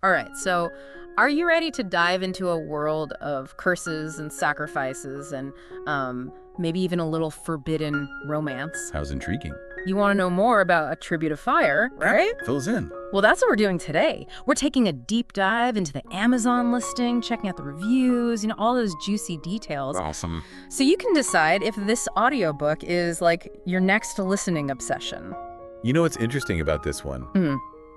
All right, so are you ready to dive into a world of curses and sacrifices and maybe even a little forbidden romance? How's intriguing? You want to know more about A Tribute of Fire, right? Fill us in. Well, that's what we're doing today. We're taking a deep dive into the Amazon listing, checking out the reviews, all those juicy details. Awesome. So you can decide if this audiobook is like your next listening obsession. You know what's interesting about this one?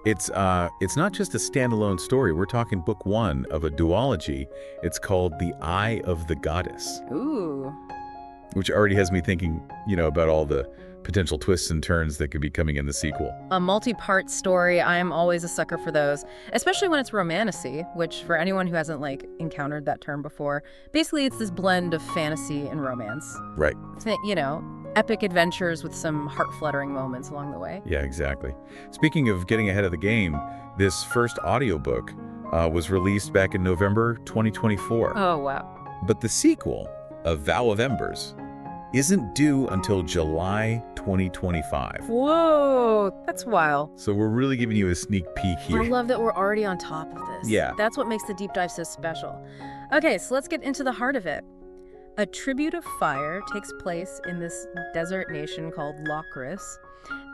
It's not just a standalone story. We're talking book 1 of a duology. It's called The Eye of the Goddess. Ooh. Which already has me thinking, about all the potential twists and turns that could be coming in the sequel. A multi-part story, I'm always a sucker for those, especially when it's romantasy, which for anyone who hasn't encountered that term before, basically it's this blend of fantasy and romance. Right. Epic adventures with some heart-fluttering moments along the way. Yeah, exactly. Speaking of getting ahead of the game, this first audiobook was released back in November 2024. Oh, wow. But the sequel, A Vow of Embers, isn't due until July 2025. Whoa, that's wild. So we're really giving you a sneak peek here. I love that we're already on top of this. Yeah. That's what makes the deep dive so special. Okay, so let's get into the heart of it. A Tribute of Fire takes place in this desert nation called Lokris,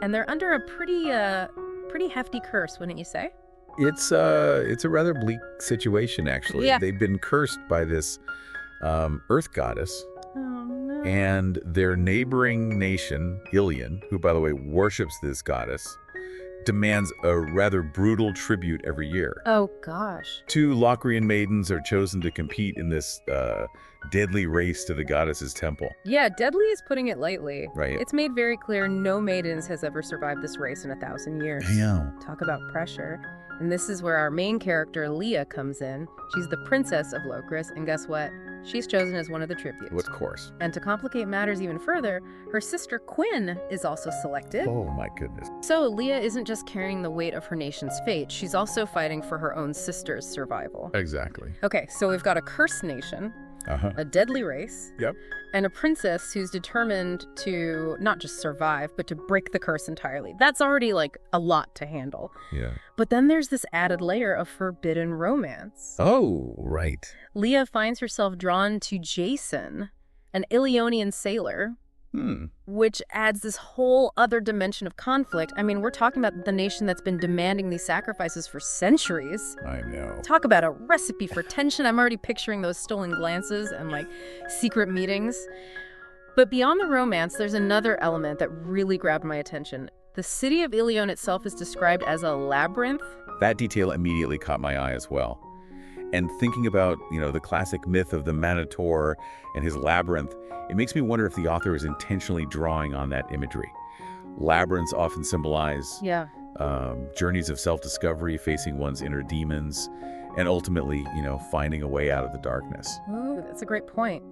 and they're under a pretty hefty curse, wouldn't you say? It's a rather bleak situation, actually. Yeah. They've been cursed by this earth goddess. Oh, no. And their neighboring nation, Ilion, who, by the way, worships this goddess, demands a rather brutal tribute every year. Oh, gosh. 2 Locrian maidens are chosen to compete in this deadly race to the goddess's temple. Yeah, deadly is putting it lightly. Right. It's made very clear no maidens has ever survived this race in 1,000 years. Yeah. Talk about pressure. And this is where our main character, Leah, comes in. She's the princess of Lokris, and guess what? She's chosen as one of the tributes. Of course. And to complicate matters even further, her sister Quinn is also selected. Oh, my goodness. So Leah isn't just carrying the weight of her nation's fate, she's also fighting for her own sister's survival. Exactly. Okay, so we've got a cursed nation, a deadly race, Yep. and a princess who's determined to not just survive, but to break the curse entirely. That's already a lot to handle. Yeah. But then there's this added layer of forbidden romance. Oh, right. Leah finds herself drawn to Jason, an Ilionian sailor, which adds this whole other dimension of conflict. I mean, we're talking about the nation that's been demanding these sacrifices for centuries. I know. Talk about a recipe for tension. I'm already picturing those stolen glances and secret meetings. But beyond the romance, there's another element that really grabbed my attention. The city of Ilion itself is described as a labyrinth. That detail immediately caught my eye as well. And thinking about, the classic myth of the Minotaur and his labyrinth, it makes me wonder if the author is intentionally drawing on that imagery. Labyrinths often symbolize journeys of self-discovery, facing one's inner demons, and ultimately, finding a way out of the darkness. Ooh, that's a great point.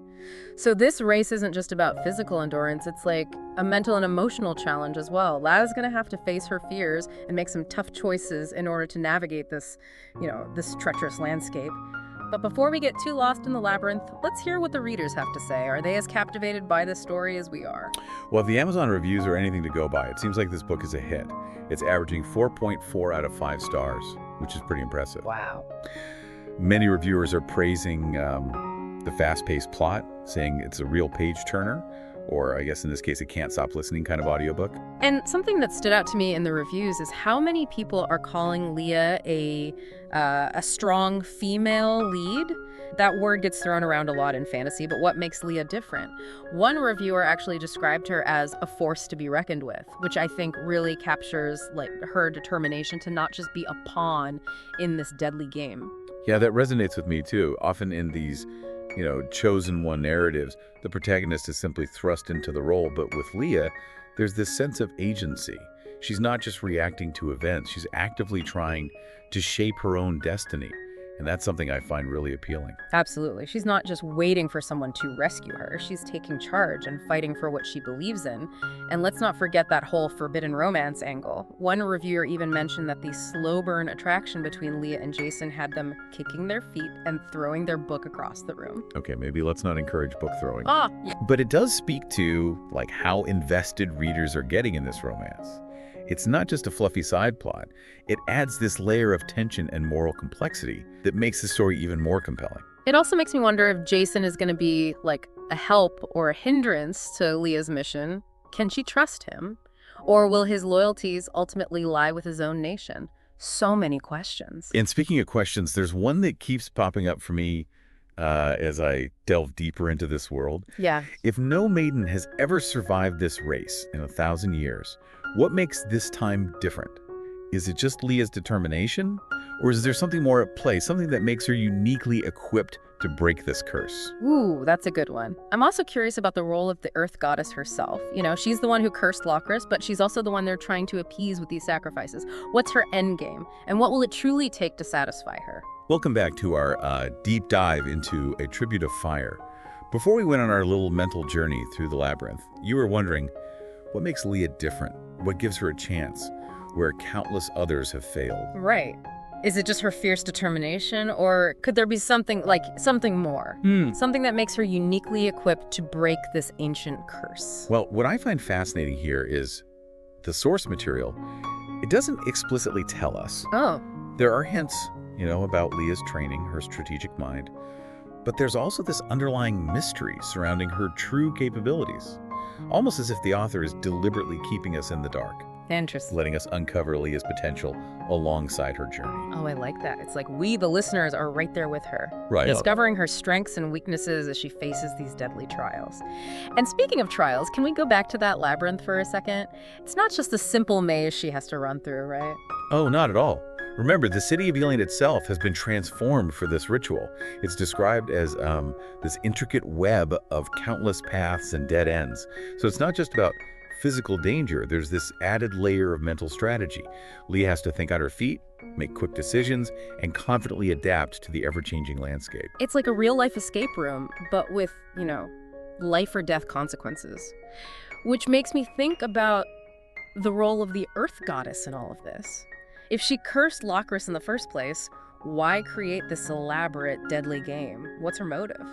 So this race isn't just about physical endurance, it's like a mental and emotional challenge as well. Lada's gonna have to face her fears and make some tough choices in order to navigate this, this treacherous landscape. But before we get too lost in the labyrinth, let's hear what the readers have to say. Are they as captivated by this story as we are? Well, if the Amazon reviews are anything to go by, it seems like this book is a hit. It's averaging 4.4 out of 5 stars, which is pretty impressive. Wow. Many reviewers are praising the fast-paced plot, saying it's a real page-turner, or I guess in this case, a can't-stop-listening kind of audiobook. And something that stood out to me in the reviews is how many people are calling Leah a strong female lead. That word gets thrown around a lot in fantasy, but what makes Leah different? One reviewer actually described her as a force to be reckoned with, which I think really captures her determination to not just be a pawn in this deadly game. Yeah, that resonates with me too. Often in these chosen one narratives, the protagonist is simply thrust into the role. But with Leah, there's this sense of agency. She's not just reacting to events, she's actively trying to shape her own destiny. And that's something I find really appealing. Absolutely. She's not just waiting for someone to rescue her. She's taking charge and fighting for what she believes in. And let's not forget that whole forbidden romance angle. One reviewer even mentioned that the slow burn attraction between Leah and Jason had them kicking their feet and throwing their book across the room. Okay, maybe let's not encourage book throwing. Yeah. But it does speak to how invested readers are getting in this romance. It's not just a fluffy side plot. It adds this layer of tension and moral complexity that makes the story even more compelling. It also makes me wonder if Jason is going to be like a help or a hindrance to Leah's mission. Can she trust him? Or will his loyalties ultimately lie with his own nation? So many questions. And speaking of questions, there's one that keeps popping up for me as I delve deeper into this world. Yeah. If no maiden has ever survived this race in 1,000 years, what makes this time different? Is it just Leah's determination? Or is there something more at play, something that makes her uniquely equipped to break this curse? Ooh, that's a good one. I'm also curious about the role of the Earth Goddess herself. You know, she's the one who cursed Locris, but she's also the one they're trying to appease with these sacrifices. What's her end game? And what will it truly take to satisfy her? Welcome back to our deep dive into A Tribute of Fire. Before we went on our little mental journey through the labyrinth, you were wondering, what makes Leah different? What gives her a chance where countless others have failed? Right. Is it just her fierce determination, or could there be something more? Something that makes her uniquely equipped to break this ancient curse? Well, what I find fascinating here is the source material. It doesn't explicitly tell us. Oh. There are hints, about Leah's training, her strategic mind, but there's also this underlying mystery surrounding her true capabilities, almost as if the author is deliberately keeping us in the dark. Interesting. Letting us uncover Leah's potential alongside her journey. Oh, I like that. It's like we, the listeners, are right there with her. Right. Discovering her strengths and weaknesses as she faces these deadly trials. And speaking of trials, can we go back to that labyrinth for a second? It's not just a simple maze she has to run through, right? Oh, not at all. Remember, the city of Ilion itself has been transformed for this ritual. It's described as this intricate web of countless paths and dead ends. So it's not just about physical danger. There's this added layer of mental strategy. Leah has to think on her feet, make quick decisions, and confidently adapt to the ever-changing landscape. It's like a real-life escape room, but with, life or death consequences. Which makes me think about the role of the Earth Goddess in all of this. If she cursed Locris in the first place, why create this elaborate, deadly game? What's her motive?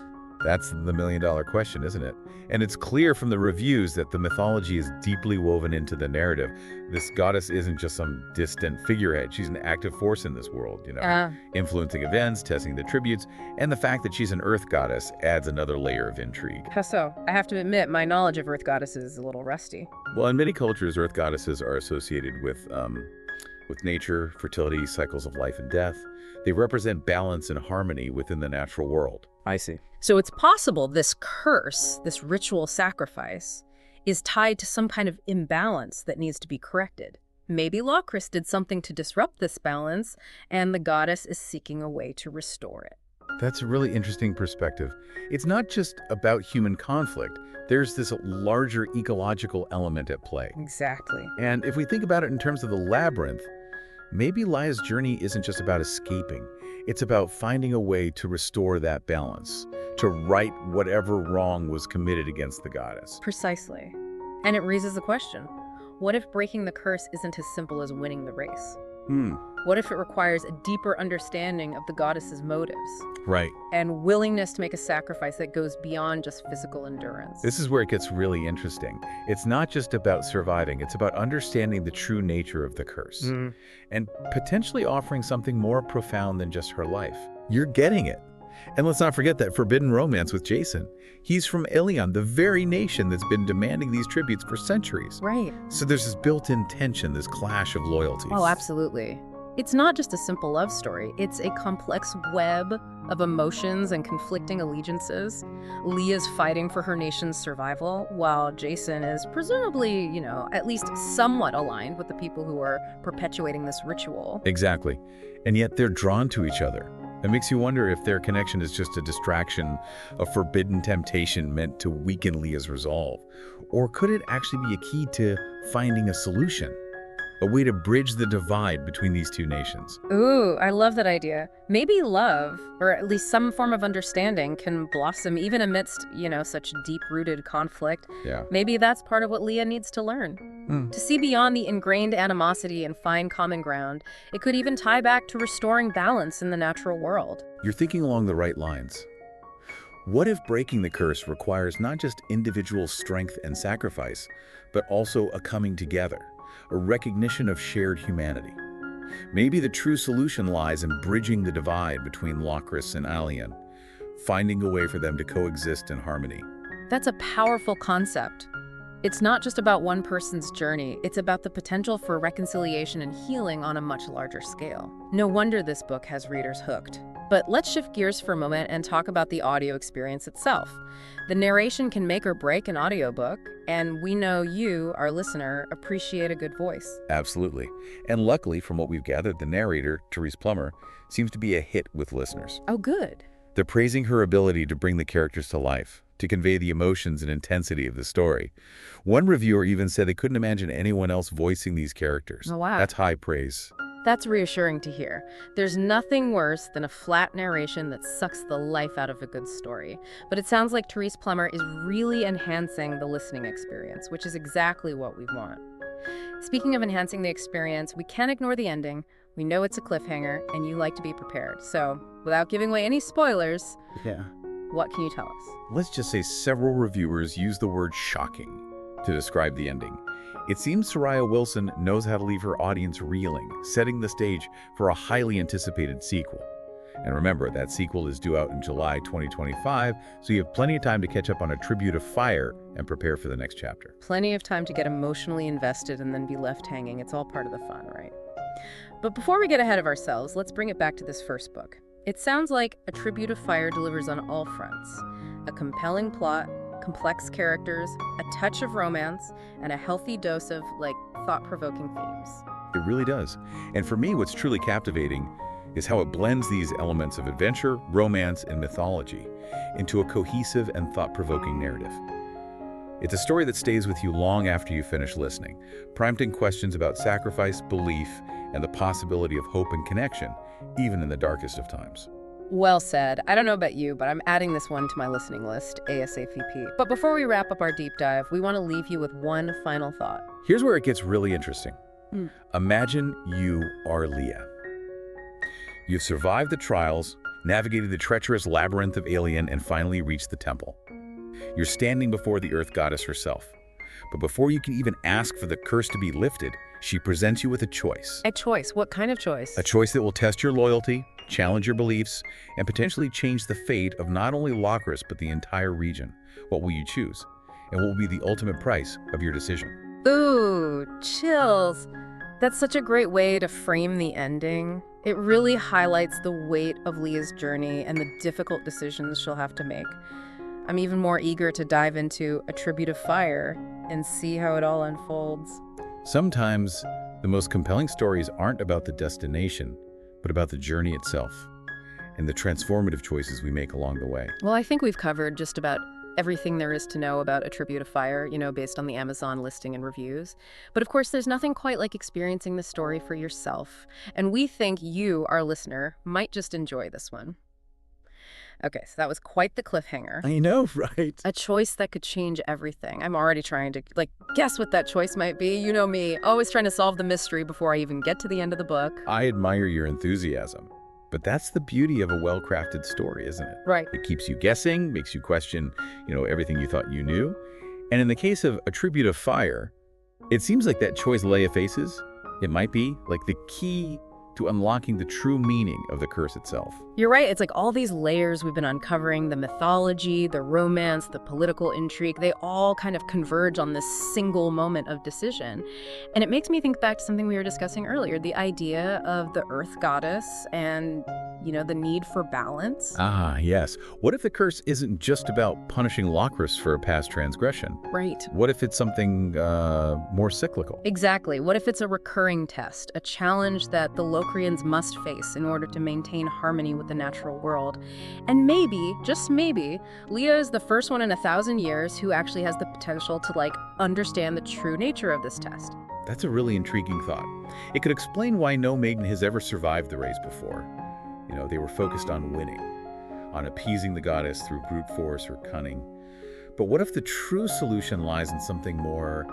That's the million-dollar question, isn't it? And it's clear from the reviews that the mythology is deeply woven into the narrative. This goddess isn't just some distant figurehead. She's an active force in this world, influencing events, testing the tributes, and the fact that she's an earth goddess adds another layer of intrigue. How so? I have to admit, my knowledge of earth goddesses is a little rusty. Well, in many cultures, earth goddesses are associated with nature, fertility, cycles of life and death. They represent balance and harmony within the natural world. I see. So it's possible this curse, this ritual sacrifice, is tied to some kind of imbalance that needs to be corrected. Maybe Locris did something to disrupt this balance, and the goddess is seeking a way to restore it. That's a really interesting perspective. It's not just about human conflict. There's this larger ecological element at play. Exactly. And if we think about it in terms of the labyrinth, maybe Leah's journey isn't just about escaping. It's about finding a way to restore that balance, to right whatever wrong was committed against the goddess. Precisely. And it raises the question, what if breaking the curse isn't as simple as winning the race? What if it requires a deeper understanding of the goddess's motives? Right. And willingness to make a sacrifice that goes beyond just physical endurance? This is where it gets really interesting. It's not just about surviving, it's about understanding the true nature of the curse. And potentially offering something more profound than just her life. You're getting it. And let's not forget that forbidden romance with Jason. He's from Ilion, the very nation that's been demanding these tributes for centuries. Right. So there's this built-in tension, this clash of loyalties. Oh, absolutely. It's not just a simple love story. It's a complex web of emotions and conflicting allegiances. Leah's fighting for her nation's survival, while Jason is presumably, at least somewhat aligned with the people who are perpetuating this ritual. Exactly. And yet they're drawn to each other. It makes you wonder if their connection is just a distraction, a forbidden temptation meant to weaken Leah's resolve. Or could it actually be a key to finding a solution? A way to bridge the divide between these two nations. Ooh, I love that idea. Maybe love, or at least some form of understanding, can blossom even amidst, such deep-rooted conflict. Yeah. Maybe that's part of what Leah needs to learn. To see beyond the ingrained animosity and find common ground. It could even tie back to restoring balance in the natural world. You're thinking along the right lines. What if breaking the curse requires not just individual strength and sacrifice, but also a coming together? a recognition of shared humanity. Maybe the true solution lies in bridging the divide between Locris and Alien, finding a way for them to coexist in harmony. That's a powerful concept. It's not just about one person's journey, it's about the potential for reconciliation and healing on a much larger scale. No wonder this book has readers hooked. But let's shift gears for a moment and talk about the audio experience itself. The narration can make or break an audiobook, and we know you, our listener, appreciate a good voice. Absolutely. And luckily, from what we've gathered, the narrator, Therese Plummer, seems to be a hit with listeners. Oh, good. They're praising her ability to bring the characters to life, to convey the emotions and intensity of the story. One reviewer even said they couldn't imagine anyone else voicing these characters. Oh, wow. That's high praise. That's reassuring to hear. There's nothing worse than a flat narration that sucks the life out of a good story. But it sounds like Therese Plummer is really enhancing the listening experience, which is exactly what we want. Speaking of enhancing the experience, we can't ignore the ending. We know it's a cliffhanger, and you like to be prepared. So, without giving away any spoilers, what can you tell us? Let's just say several reviewers use the word shocking to describe the ending. It seems Sariah Wilson knows how to leave her audience reeling, setting the stage for a highly anticipated sequel. And remember, that sequel is due out in July 2025, so you have plenty of time to catch up on A Tribute of Fire and prepare for the next chapter. Plenty of time to get emotionally invested and then be left hanging. It's all part of the fun, right? But before we get ahead of ourselves, let's bring it back to this first book. It sounds like A Tribute of Fire delivers on all fronts. A compelling plot, complex characters, a touch of romance, and a healthy dose of, thought-provoking themes. It really does. And for me, what's truly captivating is how it blends these elements of adventure, romance, and mythology into a cohesive and thought-provoking narrative. It's a story that stays with you long after you finish listening, prompting questions about sacrifice, belief, and the possibility of hope and connection, even in the darkest of times. Well said. I don't know about you, but I'm adding this one to my listening list, ASAP. But before we wrap up our deep dive, we want to leave you with one final thought. Here's where it gets really interesting. Imagine you are Leah. You've survived the trials, navigated the treacherous labyrinth of Alien, and finally reached the temple. You're standing before the Earth Goddess herself. But before you can even ask for the curse to be lifted, she presents you with a choice. A choice? What kind of choice? A choice that will test your loyalty, challenge your beliefs, and potentially change the fate of not only Locris, but the entire region. What will you choose? And what will be the ultimate price of your decision? Ooh, chills. That's such a great way to frame the ending. It really highlights the weight of Leah's journey and the difficult decisions she'll have to make. I'm even more eager to dive into A Tribute of Fire and see how it all unfolds. Sometimes, the most compelling stories aren't about the destination, but about the journey itself and the transformative choices we make along the way. Well, I think we've covered just about everything there is to know about A Tribute of Fire, based on the Amazon listing and reviews. But of course, there's nothing quite like experiencing the story for yourself. And we think you, our listener, might just enjoy this one. Okay, so that was quite the cliffhanger. I know, right? A choice that could change everything. I'm already trying to, guess what that choice might be. You know me, always trying to solve the mystery before I even get to the end of the book. I admire your enthusiasm. But that's the beauty of a well-crafted story, isn't it? Right. It keeps you guessing, makes you question, everything you thought you knew. And in the case of A Tribute of Fire, it seems like that choice Leia faces, it might be the key to unlocking the true meaning of the curse itself. You're right. It's like all these layers we've been uncovering, the mythology, the romance, the political intrigue, they all kind of converge on this single moment of decision. And it makes me think back to something we were discussing earlier, the idea of the Earth Goddess and, the need for balance. Ah, yes. What if the curse isn't just about punishing Locris for a past transgression? Right. What if it's something more cyclical? Exactly. What if it's a recurring test, a challenge that the Locrians must face in order to maintain harmony with the natural world? And maybe, just maybe, Leah is the first one in 1,000 years who actually has the potential to, understand the true nature of this test. That's a really intriguing thought. It could explain why no maiden has ever survived the race before. They were focused on winning, on appeasing the goddess through brute force or cunning. But what if the true solution lies in something more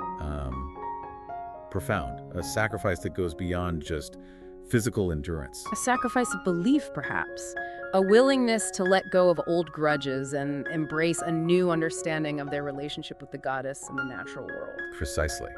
profound, a sacrifice that goes beyond just physical endurance? A sacrifice of belief, perhaps. A willingness to let go of old grudges and embrace a new understanding of their relationship with the goddess and the natural world. Precisely.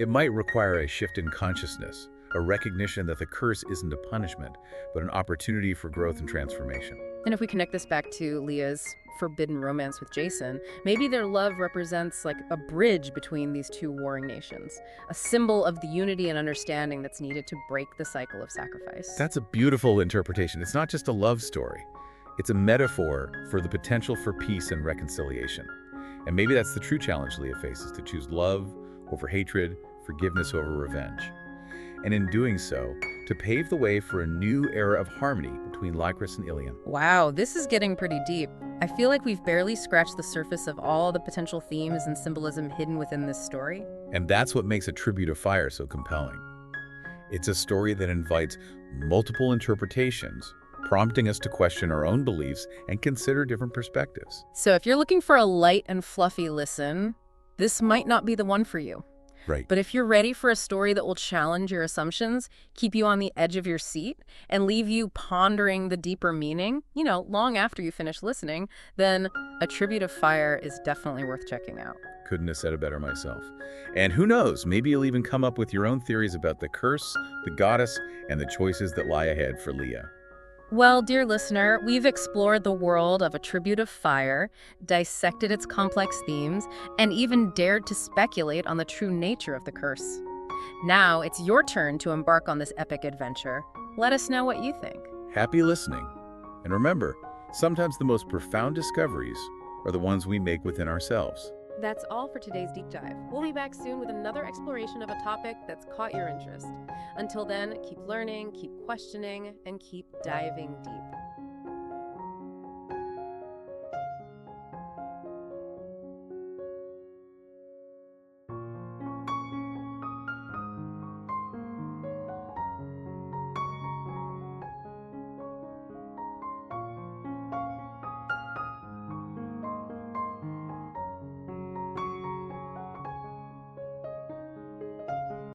It might require a shift in consciousness, a recognition that the curse isn't a punishment, but an opportunity for growth and transformation. And if we connect this back to Leah's forbidden romance with Jason, maybe their love represents like a bridge between these two warring nations, a symbol of the unity and understanding that's needed to break the cycle of sacrifice. That's a beautiful interpretation. It's not just a love story. It's a metaphor for the potential for peace and reconciliation. And maybe that's the true challenge Leah faces, to choose love over hatred, forgiveness over revenge. And in doing so, to pave the way for a new era of harmony between Lycris and Ilion. Wow, this is getting pretty deep. I feel like we've barely scratched the surface of all the potential themes and symbolism hidden within this story. And that's what makes A Tribute of Fire so compelling. It's a story that invites multiple interpretations, prompting us to question our own beliefs and consider different perspectives. So if you're looking for a light and fluffy listen, this might not be the one for you. Right. But if you're ready for a story that will challenge your assumptions, keep you on the edge of your seat, and leave you pondering the deeper meaning, long after you finish listening, then A Tribute of Fire is definitely worth checking out. Couldn't have said it better myself. And who knows, maybe you'll even come up with your own theories about the curse, the goddess, and the choices that lie ahead for Leah. Well, dear listener, we've explored the world of A Tribute of Fire, dissected its complex themes, and even dared to speculate on the true nature of the curse. Now it's your turn to embark on this epic adventure. Let us know what you think. Happy listening. And remember, sometimes the most profound discoveries are the ones we make within ourselves. That's all for today's deep dive. We'll be back soon with another exploration of a topic that's caught your interest. Until then, keep learning, keep questioning, and keep diving deep.